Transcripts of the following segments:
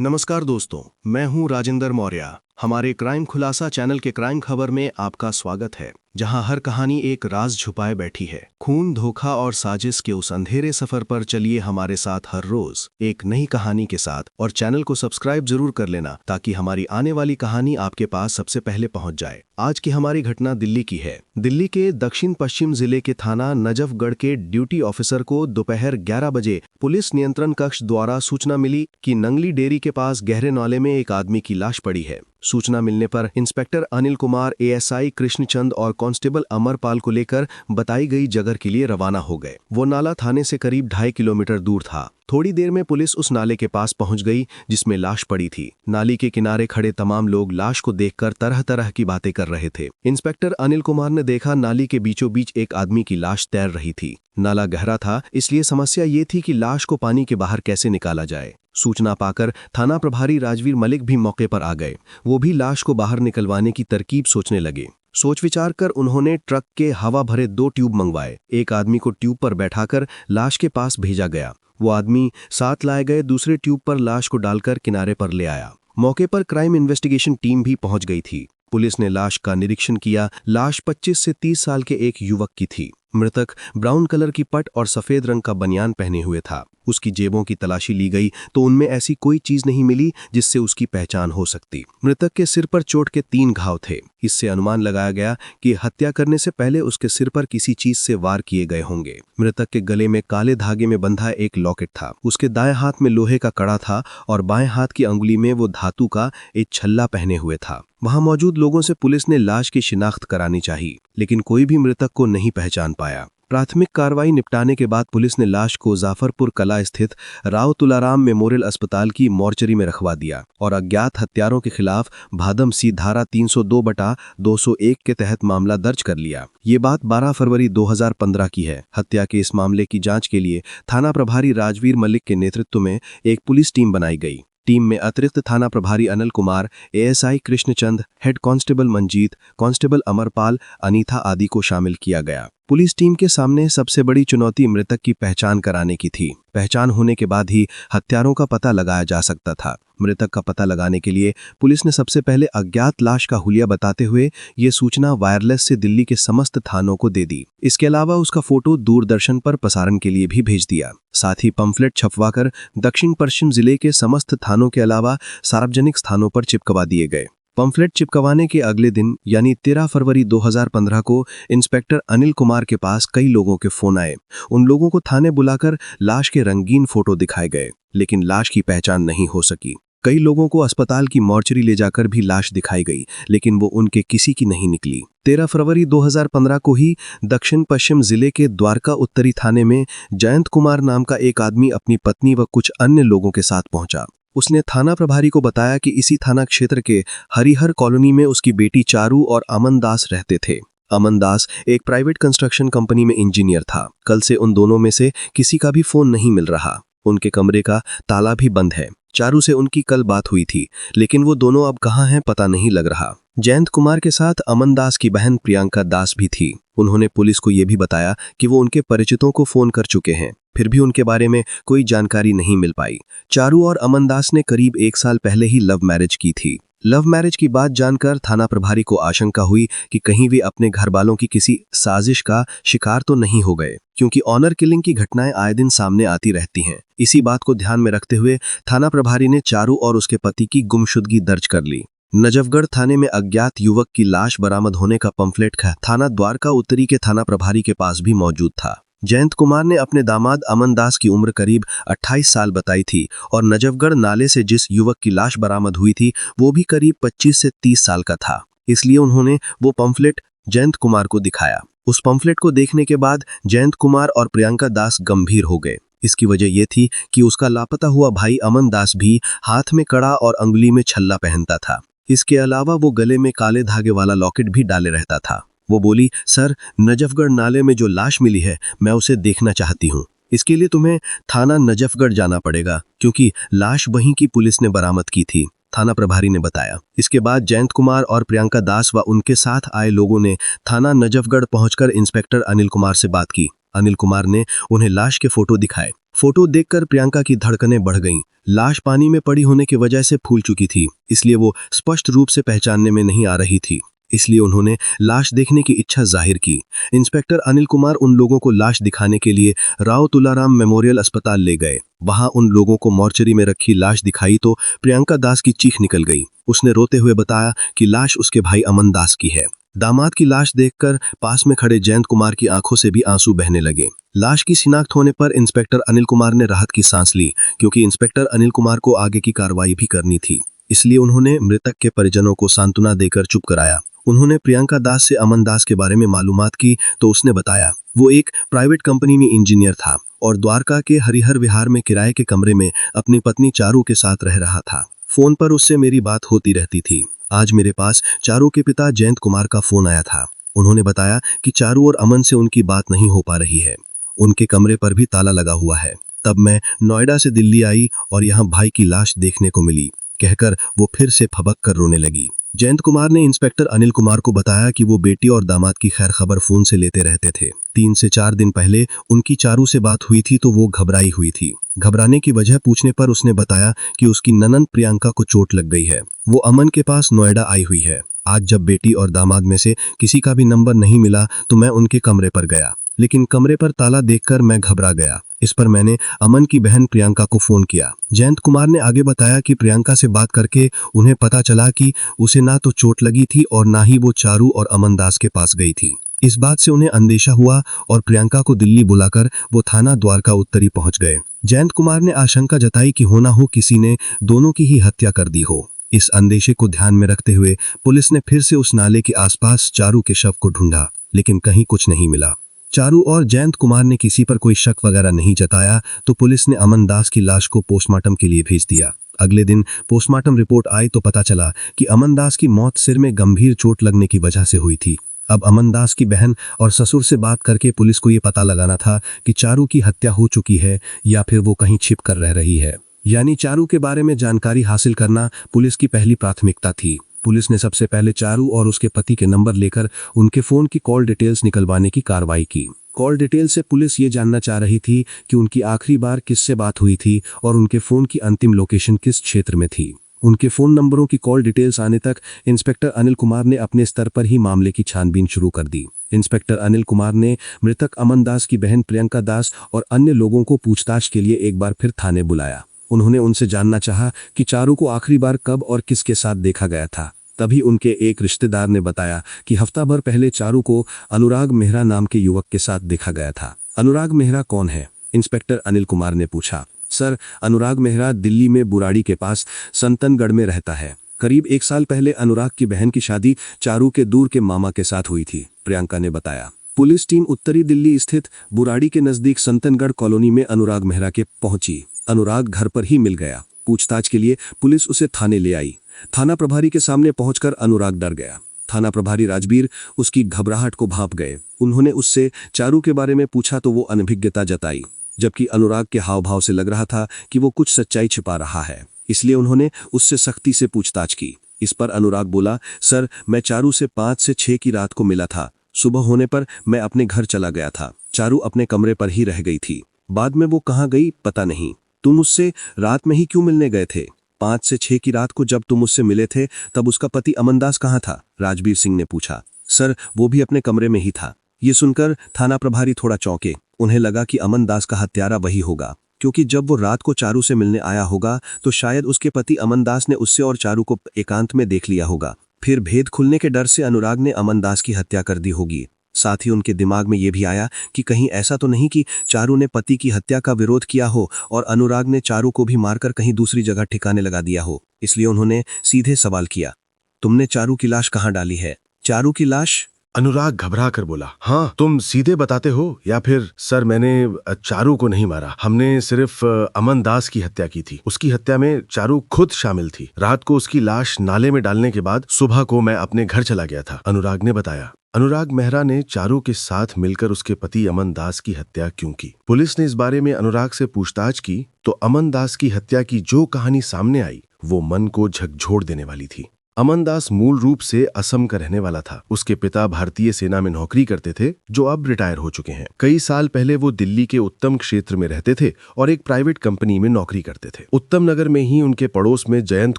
नमस्कार दोस्तों, मैं हूं राजेंद्र मौर्य। हमारे क्राइम खुलासा चैनल के क्राइम खबर में आपका स्वागत है, जहां हर कहानी एक राज छुपाए बैठी है। खून, धोखा और साजिश के उस अंधेरे सफर पर चलिए हमारे साथ हर रोज एक नई कहानी के साथ। और चैनल को सब्सक्राइब जरूर कर लेना ताकि हमारी आने वाली कहानी आपके पास सबसे पहले पहुंच जाए। आज की हमारी घटना दिल्ली की है। दिल्ली के दक्षिण पश्चिम जिले के थाना नजफगढ़ के ड्यूटी ऑफिसर को दोपहर 11 बजे पुलिस नियंत्रण कक्ष द्वारा सूचना मिली कि नंगली डेयरी के पास गहरे नाले में एक आदमी की लाश पड़ी है। सूचना मिलने पर इंस्पेक्टर अनिल कुमार, एएसआई कृष्णचंद और कांस्टेबल अमरपाल को लेकर बताई गई जगह के लिए रवाना हो गए। वो नाला थाने से करीब 2.5 किलोमीटर दूर था। थोड़ी देर में पुलिस उस नाले के पास पहुंच गई जिसमें लाश पड़ी थी। नाली के किनारे खड़े तमाम लोग लाश को देखकर तरह तरह की बातें कर रहे थे। इंस्पेक्टर अनिल कुमार ने देखा नाली के बीचों बीच एक आदमी की लाश तैर रही थी। नाला गहरा था, इसलिए समस्या ये थी कि लाश को पानी के बाहर कैसे निकाला जाए। सूचना पाकर थाना प्रभारी राजवीर मलिक भी मौके पर आ गए। वो भी लाश को बाहर निकलवाने की तरकीब सोचने लगे। सोच विचार कर उन्होंने ट्रक के हवा भरे 2 ट्यूब मंगवाए। एक आदमी को ट्यूब पर बैठाकर लाश के पास भेजा गया। वो आदमी साथ लाए गए दूसरे ट्यूब पर लाश को डालकर किनारे पर ले आया। मौके पर क्राइम इन्वेस्टिगेशन टीम भी पहुंच गई थी। पुलिस ने लाश का निरीक्षण किया। लाश 25 से 30 साल के एक युवक की थी। मृतक ब्राउन कलर की पट और सफेद रंग का बनियान पहने हुए था। उसकी जेबों की तलाशी ली गई तो उनमें ऐसी कोई चीज नहीं मिली जिससे उसकी पहचान हो सकती। मृतक के सिर पर चोट के 3 घाव थे। इससे अनुमान लगाया गया कि हत्या करने से पहले उसके सिर पर किसी चीज से वार किए गए होंगे। मृतक के गले में काले धागे में बंधा एक लॉकेट था। उसके दाएं हाथ में लोहे का कड़ा था और बाएं हाथ की अंगुली में वो धातु का एक छल्ला पहने हुए था। वहां मौजूद लोगों से पुलिस ने लाश की शिनाख्त करानी चाहिए, लेकिन कोई भी मृतक को नहीं पहचान पाया। प्राथमिक कार्रवाई निपटाने के बाद पुलिस ने लाश को जाफरपुर कला स्थित राव तुलाराम मेमोरियल अस्पताल की मॉर्चरी में रखवा दिया और अज्ञात हत्यारों के खिलाफ भादम सी धारा 302/201 के तहत मामला दर्ज कर लिया। ये बात 12 फरवरी 2015 की है। हत्या के इस मामले की जांच के लिए थाना प्रभारी राजवीर मलिक के नेतृत्व में एक पुलिस टीम बनाई गई। टीम में अतिरिक्त थाना प्रभारी Anil Kumar, ASI Krishnachand, head constable Manjeet, constable Amarpal, Anita आदि को शामिल किया गया। पुलिस टीम के सामने सबसे बड़ी चुनौती मृतक की पहचान कराने की थी। पहचान होने के बाद ही हत्यारों का पता लगाया जा सकता था। मृतक का पता लगाने के लिए पुलिस ने सबसे पहले अज्ञात लाश का हुलिया बताते हुए ये सूचना वायरलेस से दिल्ली के समस्त थानों को दे दी। इसके अलावा उसका फोटो दूरदर्शन पर प्रसारण के लिए भी भेज दिया। साथ ही पंफलेट छपवाकर दक्षिण पश्चिम जिले के समस्त थानों के अलावा सार्वजनिक स्थानों पर चिपकवा दिए गए। पंफलेट चिपकवाने के अगले दिन यानी 13 फरवरी 2015 को इंस्पेक्टर अनिल कुमार के पास कई लोगों के फोन आए। उन लोगों को थाने बुलाकर लाश के रंगीन फोटो दिखाए गए, लेकिन लाश की पहचान नहीं हो सकी। कई लोगों को अस्पताल की मॉर्चरी ले जाकर भी लाश दिखाई गई, लेकिन वो उनके किसी की नहीं निकली। 13 फरवरी 2015 को ही दक्षिण पश्चिम जिले के द्वारका उत्तरी थाने में जयंत कुमार नाम का एक आदमी अपनी पत्नी व कुछ अन्य लोगों के साथ पहुंचा। उसने थाना प्रभारी को बताया कि इसी थाना क्षेत्र के हरिहर कॉलोनी में उसकी बेटी चारू और अमन दास रहते थे। अमन दास एक प्राइवेट कंस्ट्रक्शन कंपनी में इंजीनियर था। कल से उन दोनों में से किसी का भी फोन नहीं मिल रहा। उनके कमरे का ताला भी बंद है। चारू से उनकी कल बात हुई थी, लेकिन वो दोनों अब कहाँ हैं पता नहीं लग रहा। जयंत कुमार के साथ अमन दास की बहन प्रियंका दास भी थी। उन्होंने पुलिस को यह भी बताया कि वो उनके परिचितों को फोन कर चुके हैं, फिर भी उनके बारे में कोई जानकारी नहीं मिल पाई। चारू और अमन दास ने करीब 1 साल पहले ही लव मैरिज की थी। लव मैरिज की बात जानकर थाना प्रभारी को आशंका हुई कि कहीं वे अपने घरवालों की किसी साजिश का शिकार तो नहीं हो गए, क्योंकि ऑनर किलिंग की घटनाएं आए दिन सामने आती रहती हैं। इसी बात को ध्यान में रखते हुए थाना प्रभारी ने चारू और उसके पति की गुमशुदगी दर्ज कर ली। नजफगढ़ थाने में अज्ञात युवक की लाश बरामद होने का पंफलेट थाना द्वारका उत्तरी के थाना प्रभारी के पास भी मौजूद था। जयंत कुमार ने अपने दामाद अमन दास की उम्र करीब 28 साल बताई थी और नजफगढ़ नाले से जिस युवक की लाश बरामद हुई थी वो भी करीब 25 से 30 साल का था। इसलिए उन्होंने वो पंफलेट जयंत कुमार को दिखाया। उस पंफलेट को देखने के बाद जयंत कुमार और प्रियंका दास गंभीर हो गए। इसकी वजह यह थी कि उसका लापता हुआ भाई अमन दास भी हाथ में कड़ा और अंगुली में छल्ला पहनता था। इसके अलावा वो गले में काले धागे वाला लॉकेट भी डाले रहता था। वो बोली, सर, नजफगढ़ नाले में जो लाश मिली है मैं उसे देखना चाहती हूँ। इसके लिए तुम्हें थाना नजफगढ़ जाना पड़ेगा, क्योंकि लाश वहीं की पुलिस ने बरामद की थी, थाना प्रभारी ने बताया। इसके बाद जयंत कुमार और प्रियंका दास व उनके साथ आए लोगों ने थाना नजफगढ़ पहुंचकर इंस्पेक्टर अनिल कुमार से बात की। अनिल कुमार ने उन्हें लाश के फोटो दिखाए। फोटो देखकर प्रियंका की धड़कनें बढ़ गईं। लाश पानी में पड़ी होने की वजह से फूल चुकी थी, इसलिए वो स्पष्ट रूप से पहचानने में नहीं आ रही थी। इसलिए उन्होंने लाश देखने की इच्छा जाहिर की। इंस्पेक्टर अनिल कुमार उन लोगों को लाश दिखाने के लिए राव तुलाराम मेमोरियल अस्पताल ले गए। वहां उन लोगों को मॉर्चरी में रखी लाश दिखाई तो प्रियंका दास की चीख निकल गई। उसने रोते हुए बताया कि लाश उसके भाई अमन दास की है। दामाद की लाश देखकर पास में खड़े जयंत कुमार की आंखों से भी आंसू बहने लगे। लाश की शिनाख्त होने पर इंस्पेक्टर अनिल कुमार ने राहत की सांस ली, क्योंकि इंस्पेक्टर अनिल कुमार को आगे की कार्रवाई भी करनी थी। इसलिए उन्होंने मृतक के परिजनों को सांत्वना देकर चुप कराया। उन्होंने प्रियंका दास से अमन दास के बारे में मालूमात की तो उसने बताया वो एक प्राइवेट कंपनी में इंजीनियर था और द्वारका के हरिहर विहार में किराए के कमरे में अपनी पत्नी चारू के साथ रह रहा था। फोन पर उससे मेरी बात होती रहती थी। आज मेरे पास चारू के पिता जयंत कुमार का फोन आया था। उन्होंने बताया कि चारू और अमन से उनकी बात नहीं हो पा रही है। उनके कमरे पर भी ताला लगा हुआ है। तब मैं नोएडा से दिल्ली आई और यहाँ भाई की लाश देखने को मिली, कहकर वो फिर से फबक कर रोने लगी। जयंत कुमार ने इंस्पेक्टर अनिल कुमार को बताया कि वो बेटी और दामाद की खैर खबर फोन से लेते रहते थे। 3 से 4 दिन पहले उनकी चारू से बात हुई थी तो वो घबराई हुई थी। घबराने की वजह पूछने पर उसने बताया कि उसकी ननंद प्रियंका को चोट लग गई है। वो अमन के पास नोएडा आई हुई है। आज जब बेटी और दामाद में से किसी का भी नंबर नहीं मिला तो मैं उनके कमरे पर गया, लेकिन कमरे पर ताला देखकर मैं घबरा गया। इस पर मैंने अमन की बहन प्रियंका को फोन किया। जयंत कुमार ने आगे बताया कि प्रियंका से बात करके उन्हें पता चला कि उसे ना तो चोट लगी थी और ना ही वो चारू और अमन दास के पास गई थी। इस बात से उन्हें अंदेशा हुआ और प्रियंका को दिल्ली बुलाकर वो थाना द्वारका उत्तरी पहुंच गए। जयंत कुमार ने आशंका जताई कि हो ना हो किसी ने दोनों की ही हत्या कर दी हो। इस अंदेशे को ध्यान में रखते हुए पुलिस ने फिर से उस नाले के आसपास चारू के शव को ढूंढा, लेकिन कहीं कुछ नहीं मिला। चारू और जयंत कुमार ने किसी पर कोई शक वगैरह नहीं जताया तो पुलिस ने अमन दास की लाश को पोस्टमार्टम के लिए भेज दिया। अगले दिन पोस्टमार्टम रिपोर्ट आई तो पता चला कि अमन दास की मौत सिर में गंभीर चोट लगने की वजह से हुई थी। अब अमन दास की बहन और ससुर से बात करके पुलिस को ये पता लगाना था कि चारू की हत्या हो चुकी है या फिर वो कहीं छिप कर रह रही है। यानी चारू के बारे में जानकारी हासिल करना पुलिस की पहली प्राथमिकता थी। पुलिस ने सबसे पहले चारू और उसके पति के नंबर लेकर उनके फोन की कॉल डिटेल्स निकलवाने की कार्रवाई की। कॉल डिटेल से पुलिस ये जानना चाह रही थी कि उनकी आखिरी बार किससे बात हुई थी और उनके फोन की अंतिम लोकेशन किस क्षेत्र में थी। उनके फोन नंबरों की कॉल डिटेल्स आने तक इंस्पेक्टर अनिल कुमार ने अपने स्तर पर ही मामले की छानबीन शुरू कर दी। इंस्पेक्टर अनिल कुमार ने मृतक अमन दास की बहन प्रियंका दास और अन्य लोगों को पूछताछ के लिए एक बार फिर थाने बुलाया। उन्होंने उनसे जानना चाहा कि चारू को आखिरी बार कब और किसके साथ देखा गया था। तभी उनके एक रिश्तेदार ने बताया कि हफ्ता भर पहले चारू को अनुराग मेहरा नाम के युवक के साथ देखा गया था। अनुराग मेहरा कौन है? इंस्पेक्टर अनिल कुमार ने पूछा। सर, अनुराग मेहरा दिल्ली में बुराड़ी के पास संतनगढ़ में रहता है। करीब 1 साल पहले अनुराग की बहन की शादी चारू के दूर के मामा के साथ हुई थी, प्रियंका ने बताया। पुलिस टीम उत्तरी दिल्ली स्थित बुराड़ी के नजदीक संतनगढ़ कॉलोनी में अनुराग मेहरा के पहुंची। अनुराग घर पर ही मिल गया। पूछताछ के लिए पुलिस उसे थाने ले आई। थाना प्रभारी के सामने पहुंचकर अनुराग डर गया। थाना प्रभारी राजबीर उसकी घबराहट को भांप गए। उन्होंने उससे चारू के बारे में पूछा तो वो अनभिज्ञता जताई, जबकि अनुराग के हाव भाव से लग रहा था कि वो कुछ सच्चाई छिपा रहा है। इसलिए उन्होंने उससे सख्ती से पूछताछ की। इस पर अनुराग बोला, सर, मैं चारू से 5 से 6 की रात को मिला था। सुबह होने पर मैं अपने घर चला गया था। चारू अपने कमरे पर ही रह गई थी। बाद में वो कहाँ गई पता नहीं। तुम उससे रात में ही क्यों मिलने गए थे? 5 से 6 की रात को जब तुम उससे मिले थे तब उसका पति अमन दास कहाँ था? राजबीर सिंह ने पूछा। सर, वो भी अपने कमरे में ही था। ये सुनकर थाना प्रभारी थोड़ा चौंके। उन्हें लगा कि अमन दास का हत्यारा वही होगा, क्योंकि जब वो रात को चारू से मिलने आया होगा तो शायद उसके पति अमन दास ने उससे और चारू को एकांत में देख लिया होगा। फिर भेद खुलने के डर से अनुराग ने अमन दास की हत्या कर दी होगी। साथ ही उनके दिमाग में ये भी आया कि कहीं ऐसा तो नहीं कि चारू ने पति की हत्या का विरोध किया हो और अनुराग ने चारू को भी मारकर कहीं दूसरी जगह ठिकाने लगा दिया हो। इसलिए उन्होंने सीधे सवाल किया, तुमने चारू की लाश कहाँ डाली है? चारू की लाश? अनुराग घबरा कर बोला, हाँ, तुम सीधे बताते हो या फिर? सर, मैंने चारू को नहीं मारा। हमने सिर्फ अमन दास की हत्या की थी। उसकी हत्या में चारू खुद शामिल थी। रात को उसकी लाश नाले में डालने के बाद सुबह को मैं अपने घर चला गया था, अनुराग ने बताया। अनुराग मेहरा ने चारू के साथ मिलकर उसके पति अमन दास की हत्या क्यों की? पुलिस ने इस बारे में अनुराग से पूछताछ की तो अमन दास की हत्या की जो कहानी सामने आई वो मन को झकझोर देने वाली थी। अमनदास मूल रूप से असम का रहने वाला था। उसके पिता भारतीय सेना में नौकरी करते थे, जो अब रिटायर हो चुके हैं। कई साल पहले वो दिल्ली के उत्तम क्षेत्र में रहते थे और एक प्राइवेट कंपनी में नौकरी करते थे। उत्तम नगर में ही उनके पड़ोस में जयंत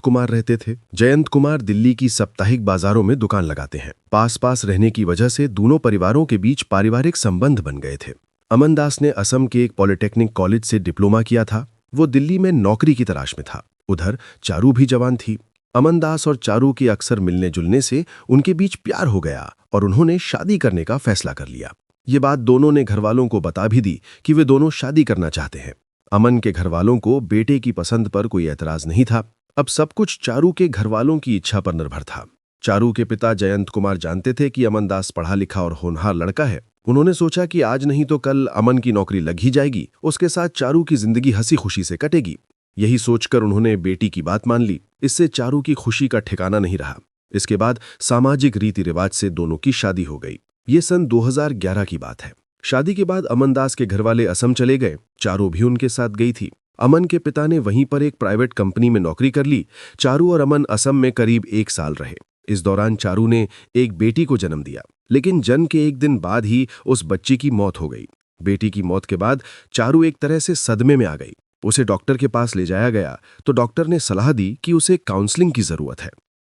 कुमार रहते थे। जयंत कुमार दिल्ली की साप्ताहिक बाजारों में दुकान लगाते हैं। पास पास रहने की वजह से दोनों परिवारों के बीच पारिवारिक संबंध बन गए थे। अमनदास ने असम के एक पॉलिटेक्निक कॉलेज से डिप्लोमा किया था। वो दिल्ली में नौकरी की तलाश में था। उधर चारू भी जवान थी। अमनदास और चारू के अक्सर मिलने जुलने से उनके बीच प्यार हो गया और उन्होंने शादी करने का फैसला कर लिया। ये बात दोनों ने घरवालों को बता भी दी कि वे दोनों शादी करना चाहते हैं। अमन के घरवालों को बेटे की पसंद पर कोई एतराज नहीं था। अब सब कुछ चारू के घरवालों की इच्छा पर निर्भर था। चारू के पिता जयंत कुमार जानते थे कि अमनदास पढ़ा लिखा और होनहार लड़का है। उन्होंने सोचा कि आज नहीं तो कल अमन की नौकरी लग ही जाएगी, उसके साथ चारू की जिंदगी हंसी खुशी से कटेगी। यही सोचकर उन्होंने बेटी की बात मान ली। इससे चारू की खुशी का ठिकाना नहीं रहा। इसके बाद सामाजिक रीति रिवाज से दोनों की शादी हो गई। ये सन 2011 की बात है। शादी के बाद अमनदास के घरवाले असम चले गए। चारू भी उनके साथ गई थी। अमन के पिता ने वहीं पर एक प्राइवेट कंपनी में नौकरी कर ली। चारू और अमन असम में करीब 1 साल रहे। इस दौरान चारू ने एक बेटी को जन्म दिया, लेकिन जन्म के 1 दिन बाद ही उस बच्ची की मौत हो गई। बेटी की मौत के बाद चारू एक तरह से सदमे में आ गई। उसे डॉक्टर के पास ले जाया गया तो डॉक्टर ने सलाह दी कि उसे काउंसलिंग की जरूरत है।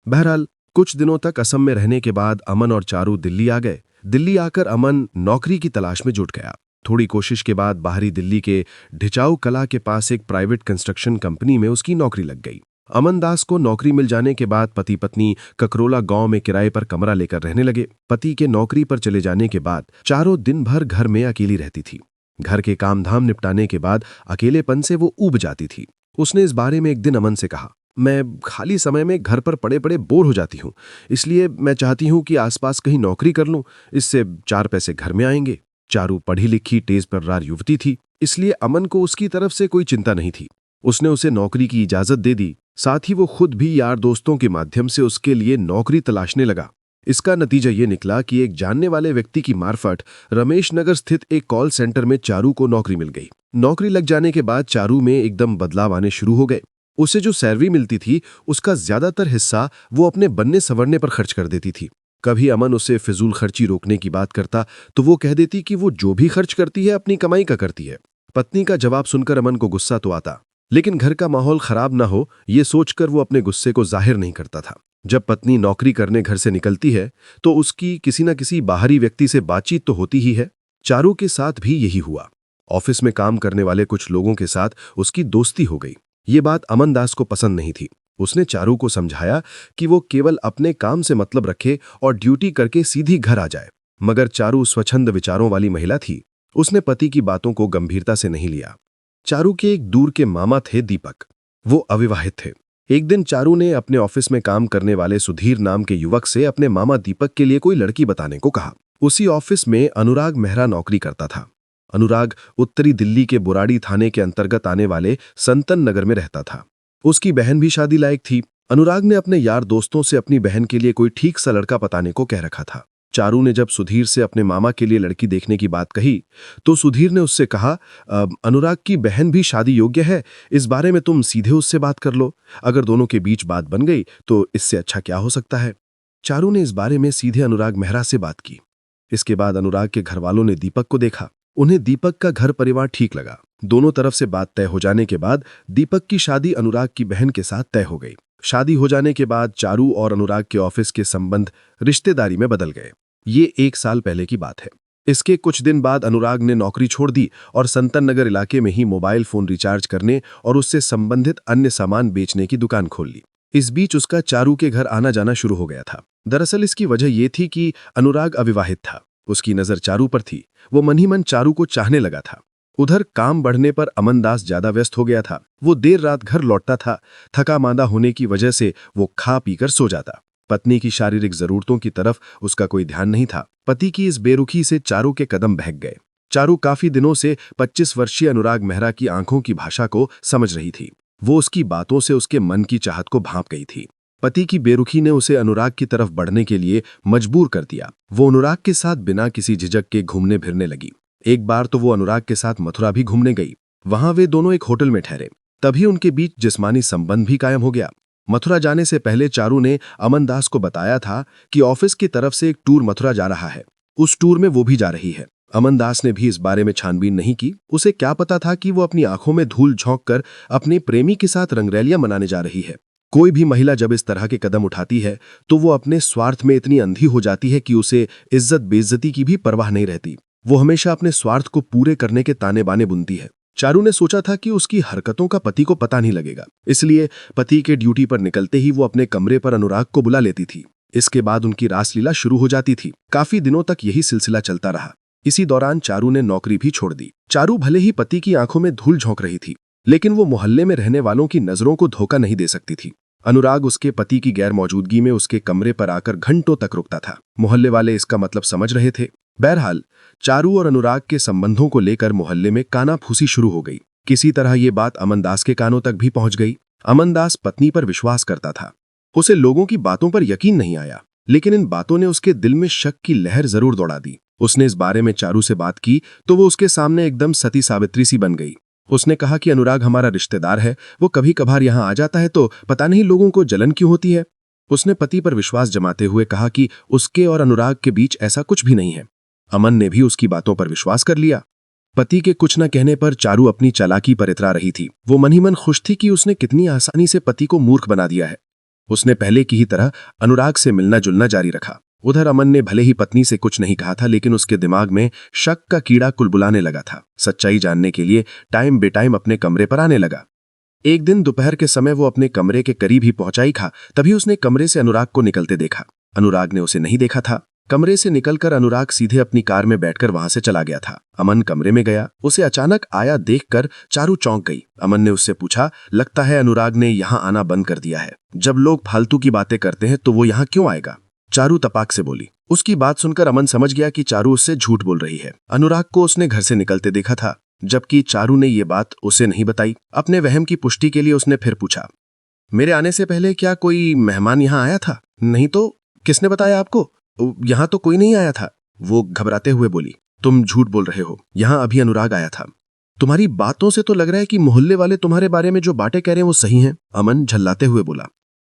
बहरहाल कुछ दिनों तक असम में रहने के बाद अमन और चारू दिल्ली आ गए। दिल्ली आकर अमन नौकरी की तलाश में जुट गया। थोड़ी कोशिश के बाद बाहरी दिल्ली के ढिचाऊ कला के पास एक प्राइवेट कंस्ट्रक्शन कंपनी में उसकी नौकरी लग गई। अमनदास को नौकरी मिल जाने के बाद पति पत्नी ककरोला गांव में किराए पर कमरा लेकर रहने लगे। पति के नौकरी पर चले जाने के बाद चारों दिन भर घर में अकेली रहती थी। घर के काम धाम निपटाने के बाद अकेलेपन से वो ऊब जाती थी। उसने इस बारे में एक दिन अमन से कहा, मैं खाली समय में घर पर पड़े पड़े बोर हो जाती हूँ, इसलिए मैं चाहती हूँ कि आसपास कहीं नौकरी कर लूँ, इससे 4 पैसे घर में आएंगे। चारू पढ़ी लिखी तेज तर्रार युवती थी, इसलिए अमन को उसकी तरफ से कोई चिंता नहीं थी। उसने उसे नौकरी की इजाजत दे दी। साथ ही वो खुद भी यार दोस्तों के माध्यम से उसके लिए नौकरी तलाशने लगा। इसका नतीजा ये निकला कि एक जानने वाले व्यक्ति की मार्फत रमेश नगर स्थित एक कॉल सेंटर में चारू को नौकरी मिल गई। नौकरी लग जाने के बाद चारू में एकदम बदलाव आने शुरू हो गए। उसे जो सैलरी मिलती थी उसका ज्यादातर हिस्सा वो अपने बनने संवरने पर खर्च कर देती थी। कभी अमन उसे फिजूल खर्ची रोकने की बात करता तो वो कह देती कि वो जो भी खर्च करती है अपनी कमाई का करती है। पत्नी का जवाब सुनकर अमन को गुस्सा तो आता, लेकिन घर का माहौल खराब ना हो ये सोचकर वो अपने गुस्से को जाहिर नहीं करता था। जब पत्नी नौकरी करने घर से निकलती है तो उसकी किसी न किसी बाहरी व्यक्ति से बातचीत तो होती ही है। चारू के साथ भी यही हुआ। ऑफिस में काम करने वाले कुछ लोगों के साथ उसकी दोस्ती हो गई। ये बात अमनदास को पसंद नहीं थी। उसने चारू को समझाया कि वो केवल अपने काम से मतलब रखे और ड्यूटी करके सीधी घर आ जाए, मगर चारू स्वच्छंद विचारों वाली महिला थी। उसने पति की बातों को गंभीरता से नहीं लिया। चारू के एक दूर के मामा थे दीपक। वो अविवाहित थे। एक दिन चारू ने अपने ऑफिस में काम करने वाले सुधीर नाम के युवक से अपने मामा दीपक के लिए कोई लड़की बताने को कहा। उसी ऑफिस में अनुराग मेहरा नौकरी करता था। अनुराग उत्तरी दिल्ली के बुराड़ी थाने के अंतर्गत आने वाले संतन नगर में रहता था। उसकी बहन भी शादी लायक थी। अनुराग ने अपने यार दोस्तों से अपनी बहन के लिए कोई ठीक सा लड़का बताने को कह रखा था। चारू ने जब सुधीर से अपने मामा के लिए लड़की देखने की बात कही तो सुधीर ने उससे कहा, अनुराग की बहन भी शादी योग्य है, इस बारे में तुम सीधे उससे बात कर लो। अगर दोनों के बीच बात बन गई तो इससे अच्छा क्या हो सकता है। चारू ने इस बारे में सीधे अनुराग मेहरा से बात की। इसके बाद अनुराग के घरवालों ने दीपक को देखा। उन्हें दीपक का घर परिवार ठीक लगा। दोनों तरफ से बात तय हो जाने के बाद दीपक की शादी अनुराग की बहन के साथ तय हो गई। शादी हो जाने के बाद चारू और अनुराग के ऑफिस के संबंध रिश्तेदारी में बदल गए। ये 1 साल पहले की बात है। इसके कुछ दिन बाद अनुराग ने नौकरी छोड़ दी और संतन नगर इलाके में ही मोबाइल फोन रिचार्ज करने और उससे संबंधित अन्य सामान बेचने की दुकान खोल ली। इस बीच उसका चारू के घर आना जाना शुरू हो गया था। दरअसल इसकी वजह यह थी कि अनुराग अविवाहित था। उसकी नजर चारू पर थी। वो मन ही मन चारू को चाहने लगा था। उधर काम बढ़ने पर अमनदास ज्यादा व्यस्त हो गया था। वो देर रात घर लौटता था। थका मांदा होने की वजह से वो खा पीकर सो जाता। पत्नी की शारीरिक जरूरतों की तरफ उसका कोई ध्यान नहीं था। पति की इस बेरुखी से चारू के कदम बहक गए। चारू काफी दिनों से 25 वर्षीय अनुराग मेहरा की आंखों की भाषा को समझ रही थी। वो उसकी बातों से उसके मन की चाहत को भांप गई थी। पति की बेरुखी ने उसे अनुराग की तरफ बढ़ने के लिए मजबूर कर दिया। वो अनुराग के साथ बिना किसी झिझक के घूमने फिरने लगी। एक बार तो वो अनुराग के साथ मथुरा भी घूमने गई। वहां वे दोनों एक होटल में ठहरे। तभी उनके बीच जिस्मानी संबंध भी कायम हो गया। मथुरा जाने से पहले चारू ने अमन दास को बताया था कि ऑफिस की तरफ से एक टूर मथुरा जा रहा है। उस टूर में वो भी जा रही है। अमन दास ने भी इस बारे में छानबीन नहीं की। उसे क्या पता था कि वो अपनी आंखों में धूल झोंक कर अपने प्रेमी के साथ रंगरैलियां मनाने जा रही है। कोई भी महिला जब इस तरह के कदम उठाती है तो वो अपने स्वार्थ में इतनी अंधी हो जाती है कि उसे इज्जत बेइज्जती की भी परवाह नहीं रहती। वो हमेशा अपने स्वार्थ को पूरे करने के ताने बाने बुनती है। चारू ने सोचा था कि उसकी हरकतों का पति को पता नहीं लगेगा, इसलिए पति के ड्यूटी पर निकलते ही वो अपने कमरे पर अनुराग को बुला लेती थी। इसके बाद उनकी रासलीला शुरू हो जाती थी। काफी दिनों तक यही सिलसिला चलता रहा। इसी दौरान चारू ने नौकरी भी छोड़ दी। चारू भले ही पति की आंखों में धूल झोंक रही थी, लेकिन वो मोहल्ले में रहने वालों की नजरों को धोखा नहीं दे सकती थी। अनुराग उसके पति की गैर मौजूदगी में उसके कमरे पर आकर घंटों तक रुकता था। मोहल्ले वाले इसका मतलब समझ रहे थे। बहरहाल चारू और अनुराग के संबंधों को लेकर मोहल्ले में कानाफूसी शुरू हो गई। किसी तरह ये बात अमन दास के कानों तक भी पहुंच गई। अमन दास पत्नी पर विश्वास करता था। उसे लोगों की बातों पर यकीन नहीं आया, लेकिन इन बातों ने उसके दिल में शक की लहर जरूर दौड़ा दी। उसने इस बारे में चारू से बात की तो वो उसके सामने एकदम सती सावित्री सी बन गई। उसने कहा कि अनुराग हमारा रिश्तेदार है, वो कभी कभार यहाँ आ जाता है तो पता नहीं लोगों को जलन क्यों होती है। उसने पति पर विश्वास जमाते हुए कहा कि उसके और अनुराग के बीच ऐसा कुछ भी नहीं है। अमन ने भी उसकी बातों पर विश्वास कर लिया। पति के कुछ न कहने पर चारू अपनी चालाकी पर इतरा रही थी। वो मन ही मन खुश थी कि उसने कितनी आसानी से पति को मूर्ख बना दिया है। उसने पहले की ही तरह अनुराग से मिलना जुलना जारी रखा। उधर अमन ने भले ही पत्नी से कुछ नहीं कहा था, लेकिन उसके दिमाग में शक का कीड़ा कुलबुलाने लगा था। सच्चाई जानने के लिए टाइम बेटाइम अपने कमरे पर आने लगा। एक दिन दोपहर के समय वो अपने कमरे के करीब ही पहुंचा ही था, तभी उसने कमरे से अनुराग को निकलते देखा। अनुराग ने उसे नहीं देखा था। कमरे से निकलकर अनुराग सीधे अपनी कार में बैठकर वहां से चला गया था। अमन कमरे में गया। उसे अचानक आया देखकर चारू चौंक गई। अमन ने उससे पूछा, लगता है अनुराग ने यहाँ आना बंद कर दिया है। जब लोग फालतू की बातें करते हैं तो वो यहाँ क्यों आएगा? चारू तपाक से बोली। उसकी बात सुनकर अमन समझ गया कि चारू उससे झूठ बोल रही है। अनुराग को उसने घर से निकलते देखा था, जबकि चारू ने ये बात उसे नहीं बताई। अपने वहम की पुष्टि के लिए उसने फिर पूछा, मेरे आने से पहले क्या कोई मेहमान यहाँ आया था? नहीं तो किसने बताया आपको? यहाँ तो कोई नहीं आया था। वो घबराते हुए बोली, तुम झूठ बोल रहे हो, यहाँ अभी अनुराग आया था। तुम्हारी बातों से तो लग रहा है कि मोहल्ले वाले तुम्हारे बारे में जो बातें कह रहे हैं वो सही हैं। अमन झल्लाते हुए बोला।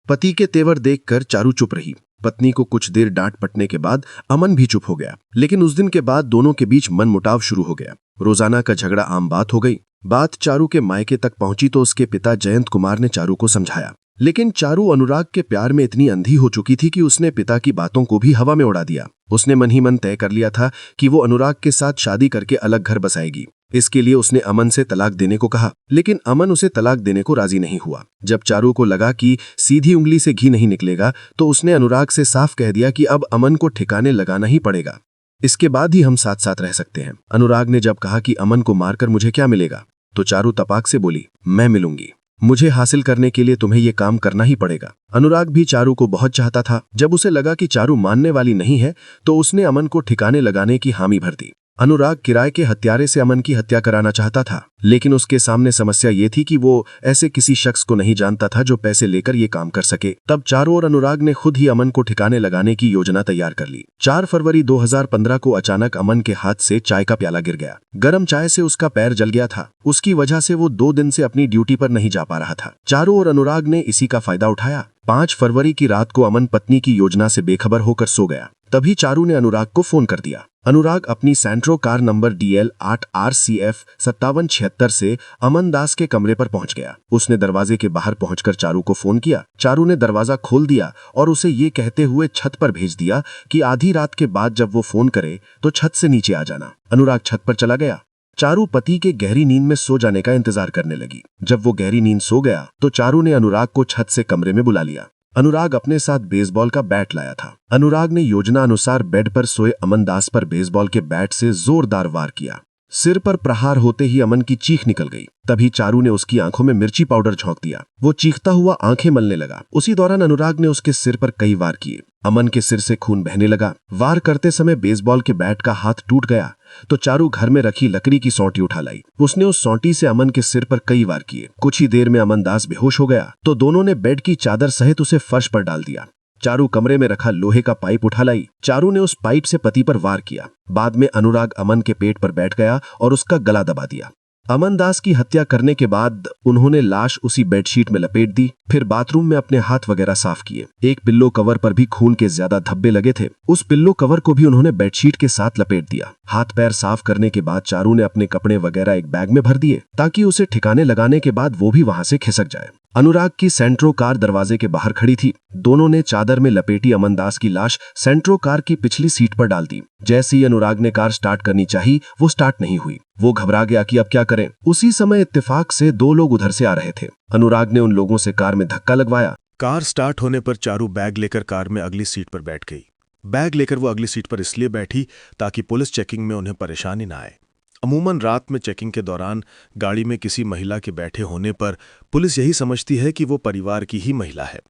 पति के तेवर देखकर चारू चुप रही। पत्नी को कुछ देर डांट पटने के बाद अमन भी चुप हो गया, लेकिन उस दिन के बाद दोनों के बीच मनमुटाव शुरू हो गया। रोजाना का झगड़ा आम बात हो गई। बात चारू के मायके तक पहुंची तो उसके पिता जयंत कुमार ने चारू को समझाया, लेकिन चारू अनुराग के प्यार में इतनी अंधी हो चुकी थी कि उसने पिता की बातों को भी हवा में उड़ा दिया। उसने मन ही मन तय कर लिया था कि वो अनुराग के साथ शादी करके अलग घर बसाएगी। इसके लिए उसने अमन से तलाक देने को कहा, लेकिन अमन उसे तलाक देने को राजी नहीं हुआ। जब चारू को लगा कि सीधी उंगली से घी नहीं निकलेगा, तो उसने अनुराग से साफ कह दिया कि अब अमन को ठिकाने लगाना ही पड़ेगा। इसके बाद ही हम साथ साथ रह सकते हैं। अनुराग ने जब कहा कि अमन को मारकर मुझे क्या मिलेगा, तो चारू तपाक से बोली, मैं मिलूंगी। मुझे हासिल करने के लिए तुम्हें ये काम करना ही पड़ेगा। अनुराग भी चारू को बहुत चाहता था। जब उसे लगा कि चारू मानने वाली नहीं है, तो उसने अमन को ठिकाने लगाने की हामी भर दी। अनुराग किराए के हत्यारे से अमन की हत्या कराना चाहता था, लेकिन उसके सामने समस्या ये थी कि वो ऐसे किसी शख्स को नहीं जानता था जो पैसे लेकर ये काम कर सके। तब चारू और अनुराग ने खुद ही अमन को ठिकाने लगाने की योजना तैयार कर ली। 4 फरवरी 2015 को अचानक अमन के हाथ से चाय का प्याला गिर गया। गर्म चाय से उसका पैर जल गया था। उसकी वजह से वो 2 दिन से अपनी ड्यूटी पर नहीं जा पा रहा था। चारू और अनुराग ने इसी का फायदा उठाया। 5 फरवरी की रात को अमन पत्नी की योजना से बेखबर होकर सो गया। तभी चारू ने अनुराग को फोन कर दिया। अनुराग अपनी Santro car number DL 8 RCF 5776 से अमन दास के कमरे पर पहुंच गया। उसने दरवाजे के बाहर पहुंचकर चारू को फोन किया। चारू ने दरवाजा खोल दिया और उसे ये कहते हुए छत पर भेज दिया कि आधी रात के बाद जब वो फोन करे तो छत से नीचे आ जाना। अनुराग छत पर चला गया। चारू पति के गहरी नींद में सो जाने का इंतजार करने लगी। जब वो गहरी नींद सो गया तो चारू ने अनुराग को छत से कमरे में बुला लिया। अनुराग अपने साथ बेसबॉल का बैट लाया था। अनुराग ने योजना अनुसार बेड पर सोए अमन दास पर बेसबॉल के बैट से जोरदार वार किया। सिर पर प्रहार होते ही अमन की चीख निकल गई। तभी चारू ने उसकी आंखों में मिर्ची पाउडर झोंक दिया। वो चीखता हुआ आंखें मलने लगा। उसी दौरान अनुराग ने उसके सिर पर कई वार किए। अमन के सिर से खून बहने लगा। वार करते समय बेसबॉल के बैट का हाथ टूट गया तो चारू घर में रखी लकड़ी की सौंटी उठा लाई। उसने उस सौंटी से अमन के सिर पर कई वार किए। कुछ ही देर में अमन दास बेहोश हो गया तो दोनों ने बेड की चादर सहित उसे फर्श पर डाल दिया। चारू कमरे में रखा लोहे का पाइप उठा लाई। चारू ने उस पाइप से पति पर वार किया। बाद में अनुराग अमन के पेट पर बैठ गया और उसका गला दबा दिया। अमन दास की हत्या करने के बाद उन्होंने लाश उसी बेडशीट में लपेट दी, फिर बाथरूम में अपने हाथ वगैरह साफ किए। एक पिल्लो कवर पर भी खून के ज्यादा धब्बे लगे थे, उस पिल्लो कवर को भी उन्होंने बेडशीट के साथ लपेट दिया। हाथ पैर साफ करने के बाद चारू ने अपने कपड़े वगैरह एक बैग में भर दिए ताकि उसे ठिकाने लगाने के बाद वो भी वहां से खिसक जाए। अनुराग की सेंट्रो कार दरवाजे के बाहर खड़ी थी। दोनों ने चादर में लपेटी अमन दास की लाश सेंट्रो कार की पिछली सीट पर डाल दी। जैसे ही अनुराग ने कार स्टार्ट करनी चाहिए, वो स्टार्ट नहीं हुई। वो घबरा गया कि अब क्या करें। उसी समय इत्तेफाक से 2 लोग उधर से आ रहे थे। अनुराग ने उन लोगों से कार में धक्का लगवाया। कार स्टार्ट होने पर चारू बैग लेकर कार में अगली सीट पर बैठ गई। बैग लेकर वो अगली सीट पर इसलिए बैठी ताकि पुलिस चेकिंग में उन्हें परेशानी ना आए। अमूमन रात में चेकिंग के दौरान गाड़ी में किसी महिला के बैठे होने पर पुलिस यही समझती है कि वो परिवार की ही महिला है।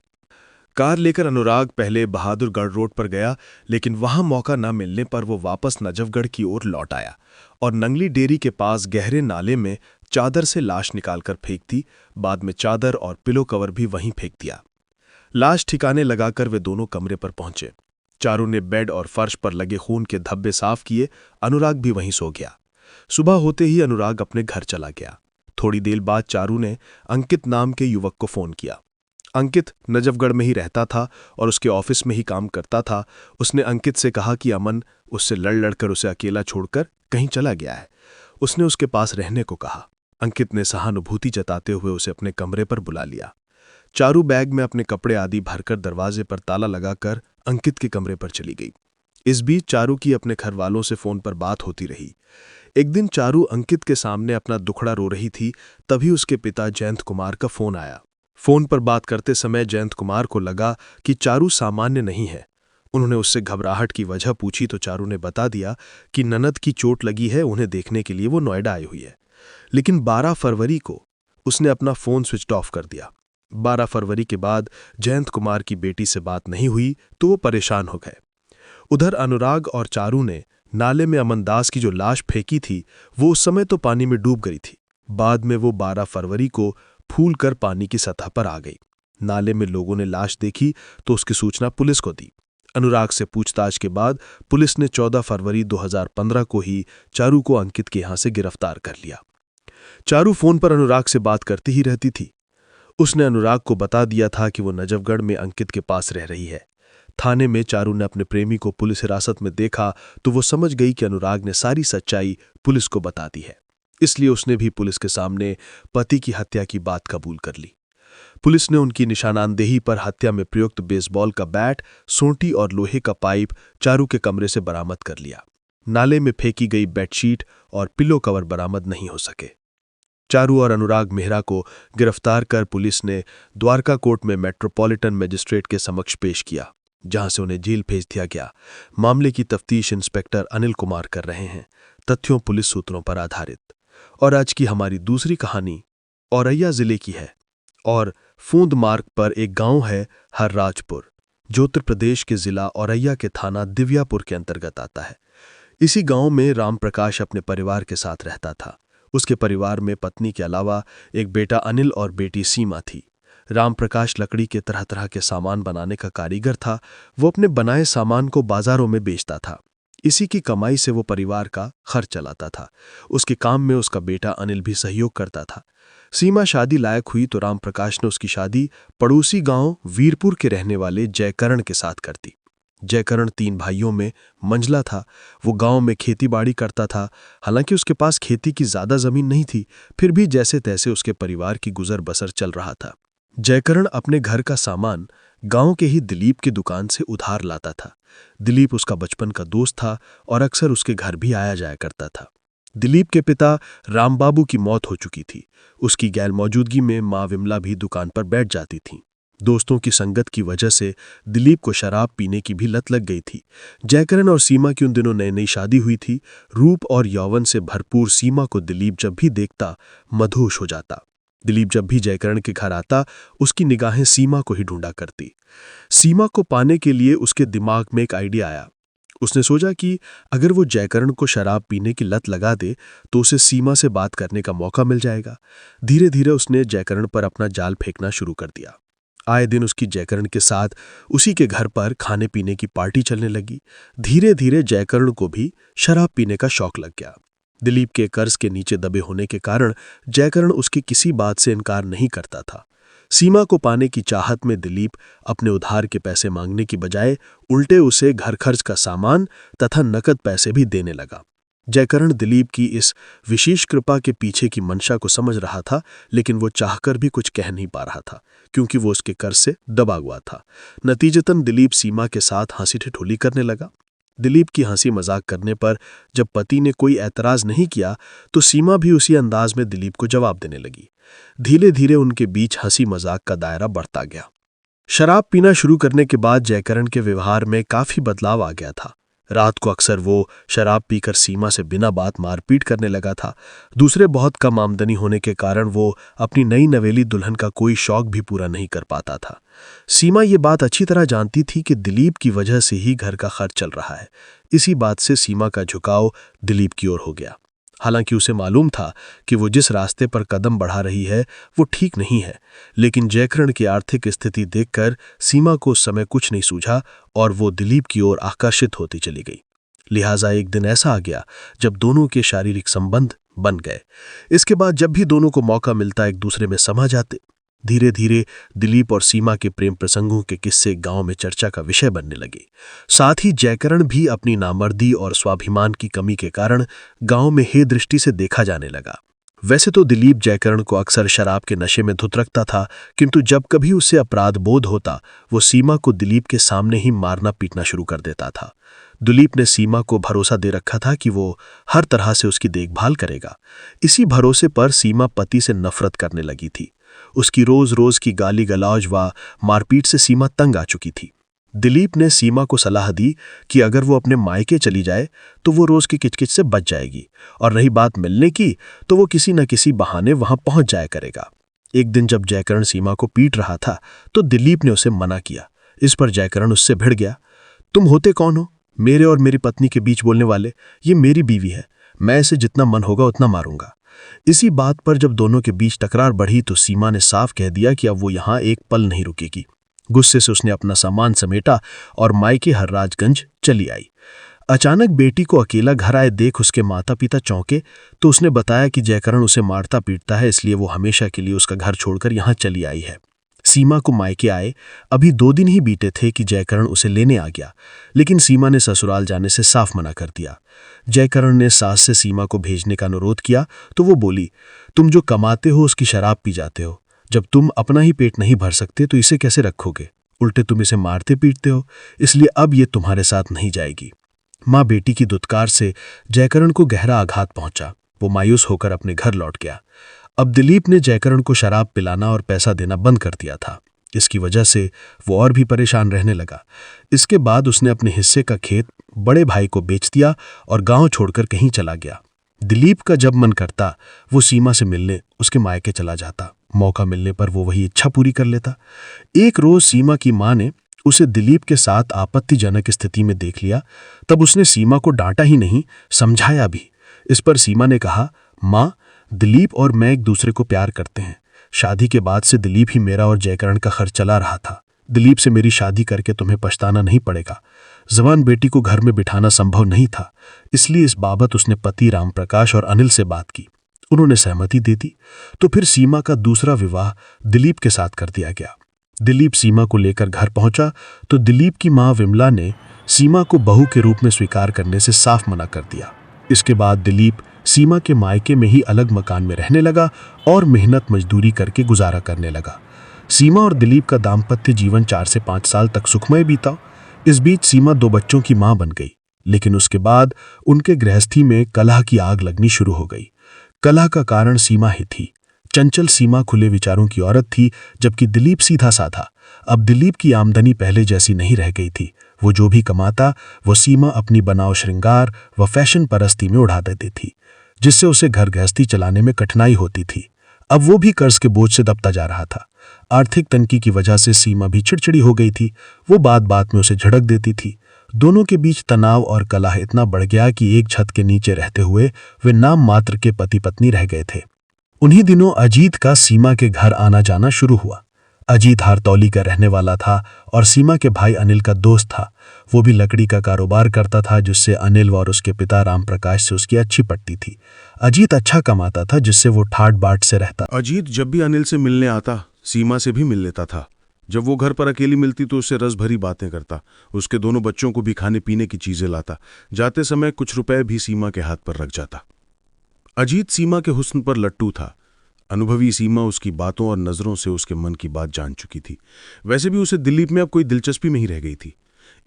कार लेकर अनुराग पहले बहादुरगढ़ रोड पर गया, लेकिन वहां मौका न मिलने पर वो वापस नजफगढ़ की ओर लौट आया और नंगली डेयरी के पास गहरे नाले में चादर से लाश निकालकर फेंक दी। बाद में चादर और पिलो कवर भी वहीं फेंक दिया। लाश ठिकाने लगाकर वे दोनों कमरे पर पहुंचे। चारू ने बेड और फर्श पर लगे खून के धब्बे साफ किए। अनुराग भी वहीं सो गया। सुबह होते ही अनुराग अपने घर चला गया। थोड़ी देर बाद चारू ने अंकित नाम के युवक को फोन किया। अंकित नजफगढ़ में ही रहता था और उसके ऑफिस में ही काम करता था। उसने अंकित से कहा कि अमन उससे लड़ उसे अकेला छोड़कर कहीं चला गया है। उसने उसके पास रहने को कहा। अंकित ने सहानुभूति जताते हुए उसे अपने कमरे पर बुला लिया। चारू बैग में अपने कपड़े आदि भरकर दरवाजे पर ताला लगाकर अंकित के कमरे पर चली गई। इस बीच चारू की अपने घर वालों से फोन पर बात होती रही। एक दिन चारू अंकित के सामने अपना दुखड़ा रो रही थी, तभी उसके पिता जयंत कुमार का फोन आया। फोन पर बात करते समय जयंत कुमार को लगा कि चारू सामान्य नहीं है। उन्होंने उससे घबराहट की वजह पूछी तो चारू ने बता दिया कि ननद की चोट लगी है, उन्हें देखने के लिए वो नोएडा आई हुई है। लेकिन 12 फरवरी को उसने अपना फोन स्विच ऑफ कर दिया। 12 फरवरी के बाद जयंत कुमार की बेटी से बात नहीं हुई तो वो परेशान हो गए। उधर अनुराग और चारू ने नाले में अमन दास की जो लाश फेंकी थी वो उस समय तो पानी में डूब गई थी। बाद में वो 12 फरवरी को फूल कर पानी की सतह पर आ गई। नाले में लोगों ने लाश देखी तो उसकी सूचना पुलिस को दी। अनुराग से पूछताछ के बाद पुलिस ने 14 फरवरी 2015 को ही चारू को अंकित के यहां से गिरफ्तार कर लिया। चारू फोन पर अनुराग से बात करती ही रहती थी। उसने अनुराग को बता दिया था कि वो नजफगढ़ में अंकित के पास रह रही है। थाने में चारू ने अपने प्रेमी को पुलिस हिरासत में देखा तो वो समझ गई कि अनुराग ने सारी सच्चाई पुलिस को बता दी है। इसलिए उसने भी पुलिस के सामने पति की हत्या की बात कबूल कर ली। पुलिस ने उनकी निशानदेही पर हत्या में प्रयुक्त बेसबॉल का बैट, सोंटी और लोहे का पाइप चारू के कमरे से बरामद कर लिया। नाले में फेंकी गई बेडशीट और पिलो कवर बरामद नहीं हो सके। चारू और अनुराग मेहरा को गिरफ्तार कर पुलिस ने द्वारका कोर्ट में मेट्रोपॉलिटन मजिस्ट्रेट के समक्ष पेश किया, जहां से उन्हें जेल भेज दिया गया। मामले की तफ्तीश इंस्पेक्टर अनिल कुमार कर रहे हैं, तथ्यों पुलिस सूत्रों पर आधारित। और आज की हमारी दूसरी कहानी औरैया जिले की है और फूंद मार्ग पर एक गांव है हरराजपुर, जो उत्तर प्रदेश के जिला औरैया के थाना दिव्यापुर के अंतर्गत आता है। इसी गांव में राम प्रकाश अपने परिवार के साथ रहता था। उसके परिवार में पत्नी के अलावा एक बेटा अनिल और बेटी सीमा थी। राम प्रकाश लकड़ी के तरह तरह के सामान बनाने का कारीगर था। वो अपने बनाए सामान को बाजारों में बेचता था। इसी की कमाई से वो परिवार का खर्च चलाता था। उसके काम में उसका बेटा अनिल भी सहयोग करता था। सीमा शादी लायक हुई तो राम प्रकाश ने उसकी शादी पड़ोसी गांव वीरपुर के रहने वाले जयकरण के साथ कर दी। जयकरण 3 भाइयों में मंझला था। वो गांव में खेती बाड़ी करता था। हालांकि उसके पास खेती की ज्यादा जमीन नहीं थी, फिर भी जैसे तैसे उसके परिवार की गुजर बसर चल रहा था। जयकरण अपने घर का सामान गांव के ही दिलीप की दुकान से उधार लाता था। दिलीप उसका बचपन का दोस्त था और अक्सर उसके घर भी आया जाया करता था। दिलीप के पिता रामबाबू की मौत हो चुकी थी। उसकी गैर मौजूदगी में माँ विमला भी दुकान पर बैठ जाती थीं। दोस्तों की संगत की वजह से दिलीप को शराब पीने की भी लत लग गई थी। जयकरण और सीमा की उन दिनों नई नई शादी हुई थी। रूप और यौवन से भरपूर सीमा को दिलीप जब भी देखता मदहोश हो जाता। दिलीप जब भी जयकरण के घर आता उसकी निगाहें सीमा को ही ढूंढा करती। सीमा को पाने के लिए उसके दिमाग में एक आइडिया आया। उसने सोचा कि अगर वो जयकरण को शराब पीने की लत लगा दे तो उसे सीमा से बात करने का मौका मिल जाएगा। धीरे धीरे उसने जयकरण पर अपना जाल फेंकना शुरू कर दिया। आए दिन उसकी जयकरण के साथ उसी के घर पर खाने पीने की पार्टी चलने लगी। धीरे धीरे जयकरण को भी शराब पीने का शौक लग गया। दिलीप के कर्ज के नीचे दबे होने के कारण जयकरण उसकी किसी बात से इनकार नहीं करता था। सीमा को पाने की चाहत में दिलीप अपने उधार के पैसे मांगने की बजाय उल्टे उसे घर खर्च का सामान तथा नकद पैसे भी देने लगा। जयकरण दिलीप की इस विशेष कृपा के पीछे की मंशा को समझ रहा था, लेकिन वो चाहकर भी कुछ कह नहीं पा रहा था क्योंकि वो उसके कर्ज से दबा हुआ था। नतीजतन दिलीप सीमा के साथ हंसी ठिठोली करने लगा। दिलीप की हंसी मजाक करने पर जब पति ने कोई ऐतराज नहीं किया तो सीमा भी उसी अंदाज में दिलीप को जवाब देने लगी। धीरे धीरे उनके बीच हंसी मजाक का दायरा बढ़ता गया। शराब पीना शुरू करने के बाद जयकरण के व्यवहार में काफी बदलाव आ गया था। रात को अक्सर वो शराब पीकर सीमा से बिना बात मारपीट करने लगा था। दूसरे बहुत कम आमदनी होने के कारण वो अपनी नई नवेली दुल्हन का कोई शौक भी पूरा नहीं कर पाता था। सीमा ये बात अच्छी तरह जानती थी कि दिलीप की वजह से ही घर का खर्च चल रहा है। इसी बात से सीमा का झुकाव दिलीप की ओर हो गया। हालांकि उसे मालूम था कि वो जिस रास्ते पर कदम बढ़ा रही है वो ठीक नहीं है, लेकिन जयकरण की आर्थिक स्थिति देखकर सीमा को उस समय कुछ नहीं सूझा और वो दिलीप की ओर आकर्षित होती चली गई। लिहाजा एक दिन ऐसा आ गया जब दोनों के शारीरिक संबंध बन गए। इसके बाद जब भी दोनों को मौका मिलता एक दूसरे में समा जाते। धीरे धीरे दिलीप और सीमा के प्रेम प्रसंगों के किस्से गांव में चर्चा का विषय बनने लगे। साथ ही जयकरण भी अपनी नामर्दी और स्वाभिमान की कमी के कारण गांव में हे दृष्टि से देखा जाने लगा। वैसे तो दिलीप जयकरण को अक्सर शराब के नशे में धुत रखता था, किंतु जब कभी उसे अपराध बोध होता वो सीमा को दिलीप के सामने ही मारना पीटना शुरू कर देता था। दिलीप ने सीमा को भरोसा दे रखा था कि वो हर तरह से उसकी देखभाल करेगा। इसी भरोसे पर सीमा पति से नफरत करने लगी थी। उसकी रोज रोज की गाली गलौज व मारपीट से सीमा तंग आ चुकी थी। दिलीप ने सीमा को सलाह दी कि अगर वो अपने मायके चली जाए तो वो रोज की किचकिच से बच जाएगी, और रही बात मिलने की तो वो किसी न किसी बहाने वहां पहुंच जाया करेगा। एक दिन जब जयकरण सीमा को पीट रहा था तो दिलीप ने उसे मना किया। इस पर जयकरण उससे भिड़ गया। तुम होते कौन हो मेरे और मेरी पत्नी के बीच बोलने वाले? ये मेरी बीवी है, मैं इसे जितना मन होगा उतना मारूंगा। इसी बात पर जब दोनों के बीच तकरार बढ़ी तो सीमा ने साफ कह दिया कि अब वो यहां एक पल नहीं रुकेगी। गुस्से से उसने अपना सामान समेटा और मायके हरराजगंज चली आई। अचानक बेटी को अकेला घर आए देख उसके माता पिता चौंके तो उसने बताया कि जयकरण उसे मारता पीटता है, इसलिए वो हमेशा के लिए उसका घर छोड़कर यहां चली आई है। सीमा को मायके आए अभी 2 दिन ही बीते थे कि जयकरण उसे लेने आ गया, लेकिन सीमा ने ससुराल जाने से साफ मना कर दिया। जयकरण ने सास से सीमा को भेजने का अनुरोध किया तो वो बोली, तुम जो कमाते हो उसकी शराब पी जाते हो। जब तुम अपना ही पेट नहीं भर सकते तो इसे कैसे रखोगे? उल्टे तुम इसे मारते पीटते हो, इसलिए अब ये तुम्हारे साथ नहीं जाएगी। माँ बेटी की दुत्कार से जयकरण को गहरा आघात पहुंचा। वो मायूस होकर अपने घर लौट गया। अब दिलीप ने जयकरण को शराब पिलाना और पैसा देना बंद कर दिया था। इसकी वजह से वो और भी परेशान रहने लगा। इसके बाद उसने अपने हिस्से का खेत बड़े भाई को बेच दिया और गांव छोड़कर कहीं चला गया। दिलीप का जब मन करता वो सीमा से मिलने उसके मायके चला जाता। मौका मिलने पर वो वही इच्छा पूरी कर लेता। एक रोज सीमा की मां ने उसे दिलीप के साथ आपत्तिजनक स्थिति में देख लिया। तब उसने सीमा को डांटा ही नहीं, समझाया भी। इस पर सीमा ने कहा, मां, दिलीप और मैं एक दूसरे को प्यार करते हैं। शादी के बाद से दिलीप ही मेरा और जयकरण का खर्च चला रहा था। दिलीप से मेरी शादी करके तुम्हें पछताना नहीं पड़ेगा। जवान बेटी को घर में बिठाना संभव नहीं था, इसलिए इस बाबत उसने पति रामप्रकाश और अनिल से बात की। उन्होंने सहमति दे दी। तो फिर सीमा का दूसरा विवाह दिलीप के साथ कर दिया गया। दिलीप सीमा को लेकर घर पहुंचा तो दिलीप की मां विमला ने सीमा को बहू के रूप में स्वीकार करने से साफ मना कर दिया। इसके बाद दिलीप सीमा के मायके में ही अलग मकान में रहने लगा और मेहनत मजदूरी करके गुजारा करने लगा। सीमा और दिलीप का दाम्पत्य जीवन 4 से 5 साल तक सुखमय बीता। इस बीच सीमा 2 बच्चों की मां बन गई, लेकिन उसके बाद उनके गृहस्थी में कलह की आग लगनी शुरू हो गई। कलह का कारण सीमा ही थी। चंचल सीमा खुले विचारों की औरत थी, जबकि दिलीप सीधा साधा। अब दिलीप की आमदनी पहले जैसी नहीं रह गई थी। वो जो भी कमाता वो सीमा अपनी बनाव श्रृंगार व फैशन परस्ती में उड़ा देती थी, जिससे उसे घर गृहस्थी चलाने में कठिनाई होती थी। अब वो भी कर्ज के बोझ से दबता जा रहा था। आर्थिक तंगी की वजह से सीमा भी चिड़चिड़ी हो गई थी। वो बात बात में उसे झड़क देती थी। दोनों के बीच तनाव और कलह इतना बढ़ गया कि एक छत के नीचे रहते हुए वे नाम मात्र के पति पत्नी रह गए थे। उन्हीं दिनों अजीत का सीमा के घर आना जाना शुरू हुआ। अजीत हारतौली का रहने वाला था और सीमा के भाई अनिल का दोस्त था। वो भी लकड़ी का कारोबार करता था, जिससे अनिल और उसके पिता रामप्रकाश से उसकी अच्छी पटती थी। अजीत अच्छा कमाता था, जिससे वो ठाट बाट से रहता। अजीत जब भी अनिल से मिलने आता, सीमा से भी मिल लेता था। जब वो घर पर अकेली मिलती तो उससे रस भरी बातें करता, उसके दोनों बच्चों को भी खाने पीने की चीजें लाता। जाते समय कुछ रुपए भी सीमा के हाथ पर रख जाता। अजीत सीमा के हुस्न पर लट्टू था। अनुभवी सीमा उसकी बातों और नजरों से उसके मन की बात जान चुकी थी। वैसे भी उसे दिलीप में अब कोई दिलचस्पी नहीं रह गई थी,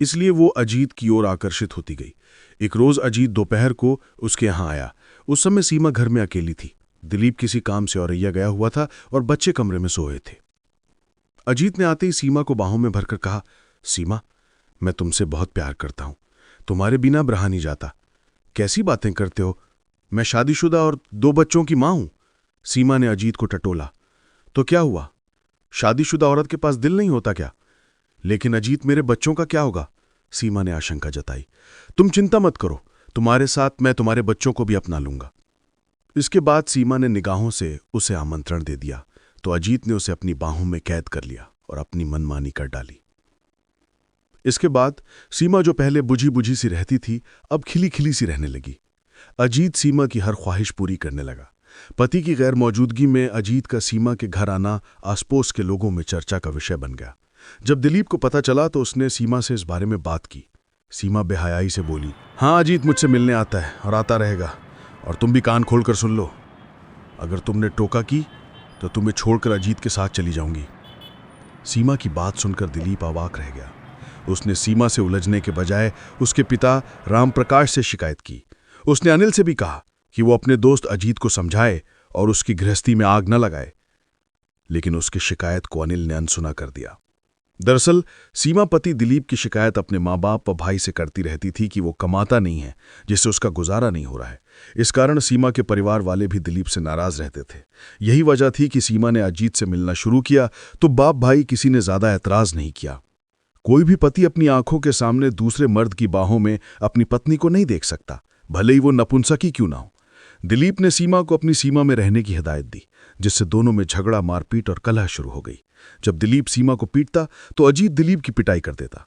इसलिए वो अजीत की ओर आकर्षित होती गई। एक रोज अजीत दोपहर को उसके यहाँ आया। उस समय सीमा घर में अकेली थी। दिलीप किसी काम से औरैया गया हुआ था और बच्चे कमरे में सोए थे। अजीत ने आते ही सीमा को बाहों में भरकर कहा, सीमा, मैं तुमसे बहुत प्यार करता हूं, तुम्हारे बिना अब रहा नहीं जाता। कैसी बातें करते हो, मैं शादीशुदा और 2 बच्चों की मां हूं। सीमा ने अजीत को टटोला। तो क्या हुआ, शादीशुदा औरत के पास दिल नहीं होता क्या? लेकिन अजीत, मेरे बच्चों का क्या होगा? सीमा ने आशंका जताई। तुम चिंता मत करो, तुम्हारे साथ मैं तुम्हारे बच्चों को भी अपना लूंगा। इसके बाद सीमा ने निगाहों से उसे आमंत्रण दे दिया तो अजीत ने उसे अपनी बाहों में कैद कर लिया और अपनी मनमानी कर डाली। इसके बाद सीमा, जो पहले बुझी बुझी सी रहती थी, अब खिली खिली सी रहने लगी। अजीत सीमा की हर ख्वाहिश पूरी करने लगा। पति की गैर मौजूदगी में अजीत का सीमा के घर आना आसपास के लोगों में चर्चा का विषय बन गया। जब दिलीप को पता चला तो उसने सीमा से इस बारे में बात की। सीमा बेहयाई से बोली, हाँ, अजीत मुझसे मिलने आता है और आता रहेगा, और तुम भी कान खोलकर सुन लो। अगर तुमने टोका की तो तुम्हें छोड़कर अजीत के साथ चली जाऊंगी। सीमा की बात सुनकर दिलीप अवाक रह गया। उसने सीमा से उलझने के बजाय उसके पिता रामप्रकाश से शिकायत की। उसने अनिल से भी कहा कि वो अपने दोस्त अजीत को समझाए और उसकी गृहस्थी में आग न लगाए, लेकिन उसकी शिकायत को अनिल ने अनसुना कर दिया। दरअसल सीमा पति दिलीप की शिकायत अपने माँ बाप व भाई से करती रहती थी कि वो कमाता नहीं है, जिससे उसका गुजारा नहीं हो रहा है। इस कारण सीमा के परिवार वाले भी दिलीप से नाराज रहते थे। यही वजह थी कि सीमा ने अजीत से मिलना शुरू किया तो बाप भाई किसी ने ज्यादा ऐतराज नहीं किया। कोई भी पति अपनी आंखों के सामने दूसरे मर्द की बाहों में अपनी पत्नी को नहीं देख सकता, भले ही वो नपुंसक ही क्यों ना हो। दिलीप ने सीमा को अपनी सीमा में रहने की हिदायत दी, जिससे दोनों में झगड़ा, मारपीट और कलह शुरू हो गई। जब दिलीप सीमा को पीटता तो अजीत दिलीप की पिटाई कर देता।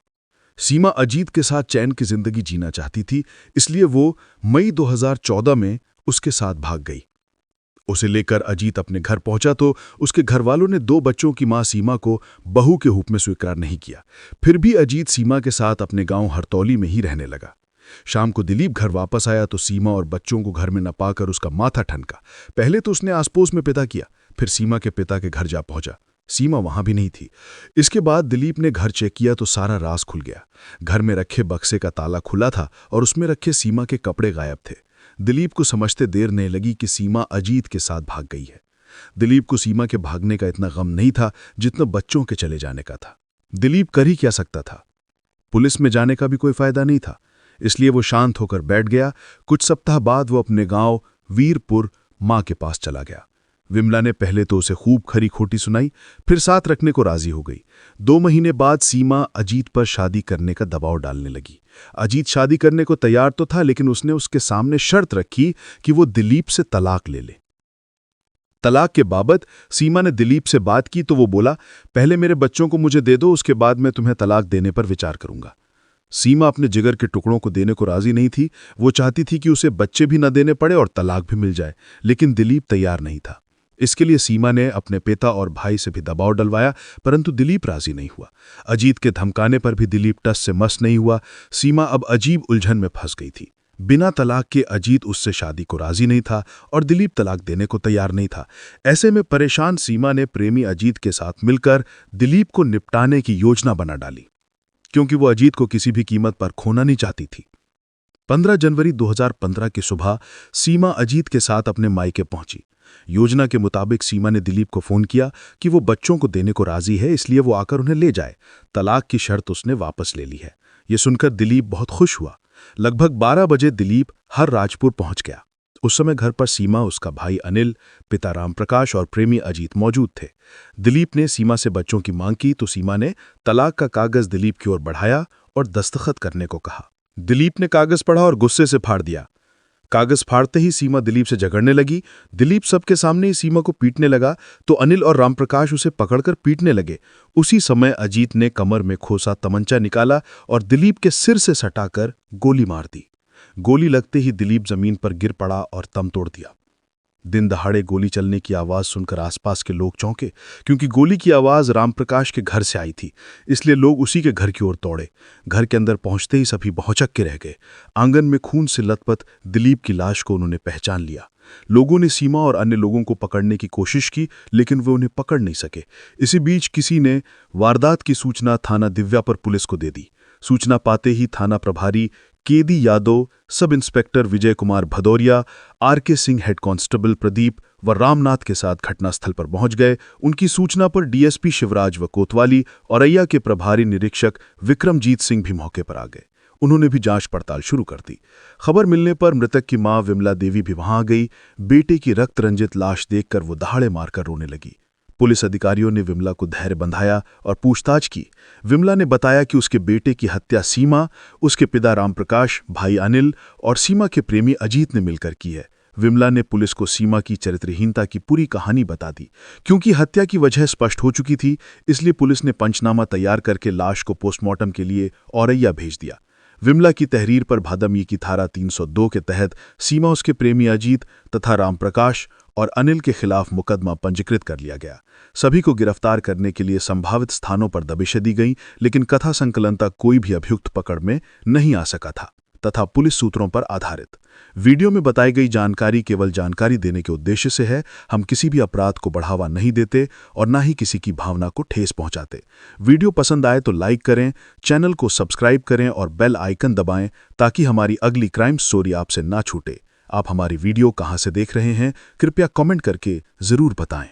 सीमा अजीत के साथ चैन की जिंदगी जीना चाहती थी, इसलिए वो मई 2014 में उसके साथ भाग गई। उसे लेकर अजीत अपने घर पहुंचा तो उसके घरवालों ने 2 बच्चों की मां सीमा को बहू के रूप में स्वीकार नहीं किया। फिर भी अजीत सीमा के साथ अपने गांव हरतौली में ही रहने लगा। शाम को दिलीप घर वापस आया तो सीमा और बच्चों को घर में न पाकर उसका माथा ठनका। पहले तो उसने आसपोस में पिता किया, फिर सीमा के पिता के घर जा पहुंचा। सीमा वहां भी नहीं थी। इसके बाद दिलीप ने घर चेक किया तो सारा राज खुल गया। घर में रखे बक्से का ताला खुला था और उसमें रखे सीमा के कपड़े गायब थे। दिलीप को समझते देर नहीं लगी कि सीमा अजीत के साथ भाग गई है। दिलीप को सीमा के भागने का इतना गम नहीं था जितना बच्चों के चले जाने का था। दिलीप कर ही क्या सकता था? पुलिस में जाने का भी कोई फायदा नहीं था, इसलिए वो शांत होकर बैठ गया। कुछ सप्ताह बाद वो अपने गांव वीरपुर मां के पास चला गया। विमला ने पहले तो उसे खूब खरी खोटी सुनाई, फिर साथ रखने को राजी हो गई। 2 महीने बाद सीमा अजीत पर शादी करने का दबाव डालने लगी। अजीत शादी करने को तैयार तो था, लेकिन उसने उसके सामने शर्त रखी कि वो दिलीप से तलाक ले ले। तलाक के बाबत सीमा ने दिलीप से बात की तो वो बोला, पहले मेरे बच्चों को मुझे दे दो, उसके बाद मैं तुम्हें तलाक देने पर विचार करूंगा। सीमा अपने जिगर के टुकड़ों को देने को राजी नहीं थी। वो चाहती थी कि उसे बच्चे भी न देने पड़े और तलाक भी मिल जाए, लेकिन दिलीप तैयार नहीं था। इसके लिए सीमा ने अपने पिता और भाई से भी दबाव डलवाया, परंतु दिलीप राजी नहीं हुआ। अजीत के धमकाने पर भी दिलीप टस से मस नहीं हुआ। सीमा अब अजीब उलझन में फंस गई थी। बिना तलाक के अजीत उससे शादी को राजी नहीं था और दिलीप तलाक देने को तैयार नहीं था। ऐसे में परेशान सीमा ने प्रेमी अजीत के साथ मिलकर दिलीप को निपटाने की योजना बना डाली, क्योंकि वो अजीत को किसी भी कीमत पर खोना नहीं चाहती थी। 15 जनवरी 2015 की सुबह सीमा अजीत के साथ अपने मायके पहुंची। योजना के मुताबिक सीमा ने दिलीप को फोन किया कि वो बच्चों को देने को राजी है, इसलिए वो आकर उन्हें ले जाए। तलाक की शर्त उसने वापस ले ली है। ये सुनकर दिलीप बहुत खुश हुआ। लगभग 12 बजे दिलीप हर राजपुर पहुंच गया। उस समय घर पर सीमा, उसका भाई अनिल, पिता रामप्रकाश और प्रेमी अजीत मौजूद थे। दिलीप ने सीमा से बच्चों की मांग की तो सीमा ने तलाक का कागज दिलीप की ओर बढ़ाया और दस्तखत करने को कहा। दिलीप ने कागज पढ़ा और गुस्से से फाड़ दिया। कागज फाड़ते ही सीमा दिलीप से झगड़ने लगी। दिलीप सबके सामने ही सीमा को पीटने लगा तो अनिल और रामप्रकाश उसे पकड़कर पीटने लगे। उसी समय अजीत ने कमर में खोसा तमंचा निकाला और दिलीप के सिर से सटाकर गोली मार दी। गोली लगते ही दिलीप जमीन पर गिर पड़ा और दम तोड़ दिया। दिन दहाड़े गोली चलने की आवाज सुनकर आसपास के लोग चौंके, क्योंकि गोली की आवाज रामप्रकाश के घर से आई थी, इसलिए लोग उसी के घर की ओर दौड़े। घर के अंदर पहुंचते ही सभी भौंचक के रह गए। आंगन में खून से लथपथ दिलीप की लाश को उन्होंने पहचान लिया। लोगों ने सीमा और अन्य लोगों को पकड़ने की कोशिश की, लेकिन वे उन्हें पकड़ नहीं सके। इसी बीच किसी ने वारदात की सूचना थाना दिव्यापुर पुलिस को दे दी। सूचना पाते ही थाना प्रभारी केदी Yadav, sub inspector Vijay Kumar Bhadauria, R K. Singh, head constable Pradeep व रामनाथ के साथ घटनास्थल पर पहुंच गए। उनकी सूचना पर डीएसपी शिवराज व कोतवाली, औरैया के प्रभारी निरीक्षक विक्रमजीत सिंह भी मौके पर आ गए। उन्होंने भी जांच पड़ताल शुरू कर दी। खबर मिलने पर मृतक की मां विमला देवी भी वहां आ गई। बेटे की रक्त रंजित लाश देखकर वो दहाड़े मारकर रोने लगी। पुलिस अधिकारियों ने विमला को धैर्य बंधाया और पूछताछ की। विमला ने बताया कि उसके बेटे की हत्या सीमा, उसके पिता रामप्रकाश, भाई अनिल और सीमा के प्रेमी अजीत ने मिलकर की है। विमला ने पुलिस को सीमा की चरित्रहीनता की पूरी कहानी बता दी। क्योंकि हत्या की वजह स्पष्ट हो चुकी थी, इसलिए पुलिस ने पंचनामा तैयार करके लाश को पोस्टमार्टम के लिए औरैया भेज दिया। विमला की तहरीर पर भादमी की धारा 302 के तहत सीमा, उसके प्रेमी अजीत तथा रामप्रकाश और अनिल के खिलाफ मुकदमा पंजीकृत कर लिया गया। सभी को गिरफ्तार करने के लिए संभावित स्थानों पर दबिशें दी गईं, लेकिन कथा संकलन तक कोई भी अभियुक्त पकड़ में नहीं आ सका था तथा पुलिस सूत्रों पर आधारित। वीडियो में बताई गई जानकारी केवल जानकारी देने के उद्देश्य से है। हम किसी भी अपराध को बढ़ावा नहीं देते और न ही किसी की भावना को ठेस पहुंचाते। वीडियो पसंद आए तो लाइक करें, चैनल को सब्सक्राइब करें और बेल आइकन दबाएं ताकि हमारी अगली क्राइम स्टोरी आपसे ना छूटे। आप हमारी वीडियो कहां से देख रहे हैं, कृपया कमेंट करके जरूर बताएं।